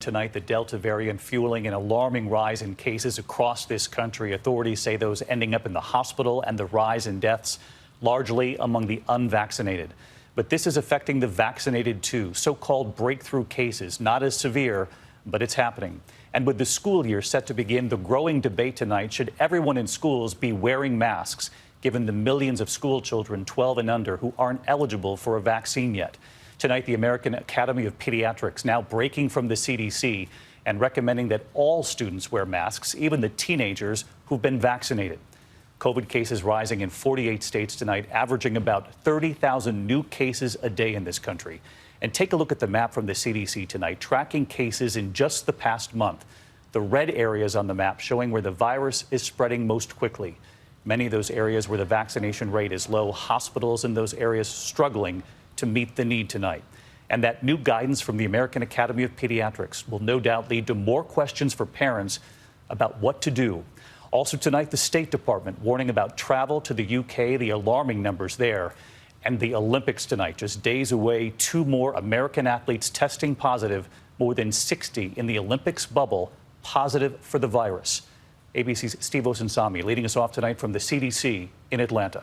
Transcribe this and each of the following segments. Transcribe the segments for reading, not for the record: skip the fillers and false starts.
Tonight, the Delta variant fueling an alarming rise in cases across this country. Authorities say those ending up in the hospital and the rise in deaths largely among the unvaccinated. But this is affecting the vaccinated too. So-called breakthrough cases, not as severe, but it's happening. And with the school year set to begin, the growing debate tonight, should everyone in schools be wearing masks, given the millions of school children 12 and under who aren't eligible for a vaccine yet? Tonight, the American Academy of Pediatrics now breaking from the CDC and recommending that all students wear masks, even the teenagers who've been vaccinated. COVID cases rising in 48 states tonight, averaging about 30,000 new cases a day in this country. And take a look at the map from the CDC tonight, tracking cases in just the past month. The red areas on the map showing where the virus is spreading most quickly. Many of those areas where the vaccination rate is low, hospitals in those areas struggling to meet the need tonight. And that new guidance from the American Academy of Pediatrics will no doubt lead to more questions for parents about what to do. Also tonight, the State Department warning about travel to the UK, the alarming numbers there. And the Olympics tonight, just days away, 2 more American athletes testing positive, more than 60 in the Olympics bubble positive for the virus. ABC's Steve Osunsami leading us off tonight from the CDC in Atlanta.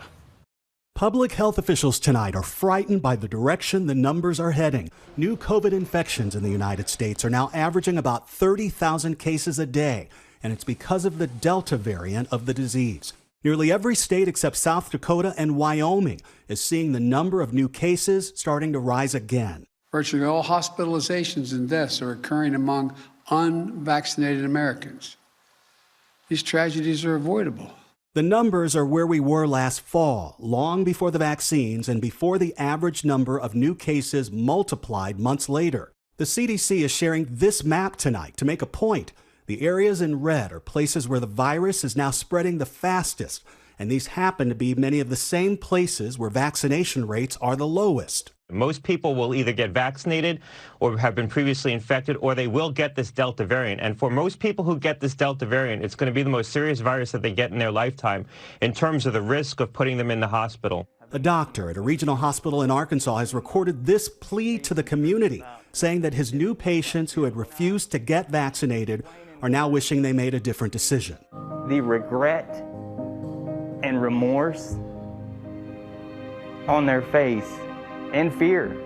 Public health officials tonight are frightened by the direction the numbers are heading. New COVID infections in the United States are now averaging about 30,000 cases a day, and it's because of the Delta variant of the disease. Nearly every state except South Dakota and Wyoming is seeing the number of new cases starting to rise again. Virtually all hospitalizations and deaths are occurring among unvaccinated Americans. These tragedies are avoidable. The numbers are where we were last fall, long before the vaccines and before the average number of new cases multiplied months later. The CDC is sharing this map tonight to make a point. The areas in red are places where the virus is now spreading the fastest, and these happen to be many of the same places where vaccination rates are the lowest. Most people will either get vaccinated or have been previously infected, or they will get this Delta variant. And for most people who get this Delta variant, it's going to be the most serious virus that they get in their lifetime in terms of the risk of putting them in the hospital. A doctor at a regional hospital in Arkansas has recorded this plea to the community, saying that his new patients who had refused to get vaccinated are now wishing they made a different decision. The regret and remorse on their face and fear,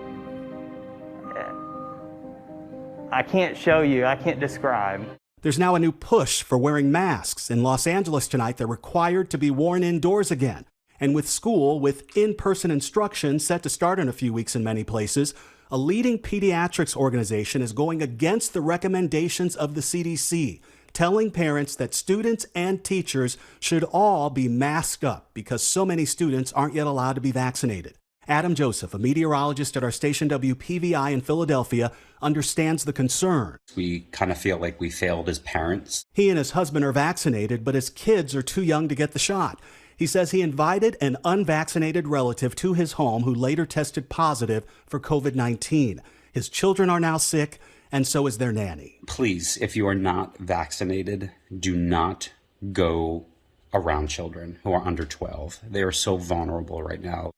I can't show you, I can't describe. There's now a new push for wearing masks. In Los Angeles tonight, they're required to be worn indoors again. And with school, with in-person instruction set to start in a few weeks in many places, a leading pediatrics organization is going against the recommendations of the CDC, telling parents that students and teachers should all be masked up because so many students aren't yet allowed to be vaccinated. Adam Joseph, a meteorologist at our station WPVI in Philadelphia, understands the concern. We kind of feel like we failed as parents. He and his husband are vaccinated, but his kids are too young to get the shot. He says he invited an unvaccinated relative to his home who later tested positive for COVID-19. His children are now sick, and so is their nanny. Please, if you are not vaccinated, do not go around children who are under 12. They are so vulnerable right now.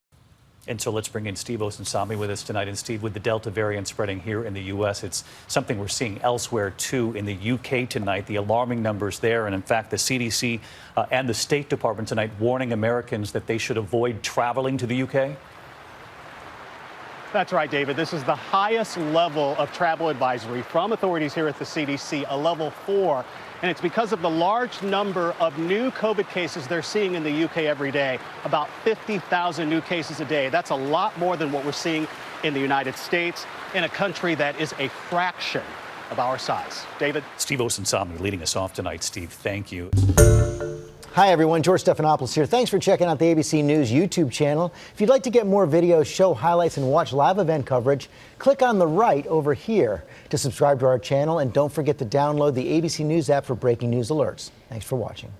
And so let's bring in Steve Osunsami with us tonight. And Steve, with the Delta variant spreading here in the U.S., it's something we're seeing elsewhere, too, in the U.K. tonight, the alarming numbers there. And in fact, the CDC and the State Department tonight warning Americans that they should avoid traveling to the U.K. That's right, David. This is the highest level of travel advisory from authorities here at the CDC, a level 4. And it's because of the large number of new COVID cases they're seeing in the UK every day, about 50,000 new cases a day. That's a lot more than what we're seeing in the United States, in a country that is a fraction of our size. David? Steve Osunsami leading us off tonight. Steve, thank you. Hi, everyone. George Stephanopoulos here. Thanks for checking out the ABC News YouTube channel. If you'd like to get more videos, show highlights, and watch live event coverage, click on the right over here to subscribe to our channel. And don't forget to download the ABC News app for breaking news alerts. Thanks for watching.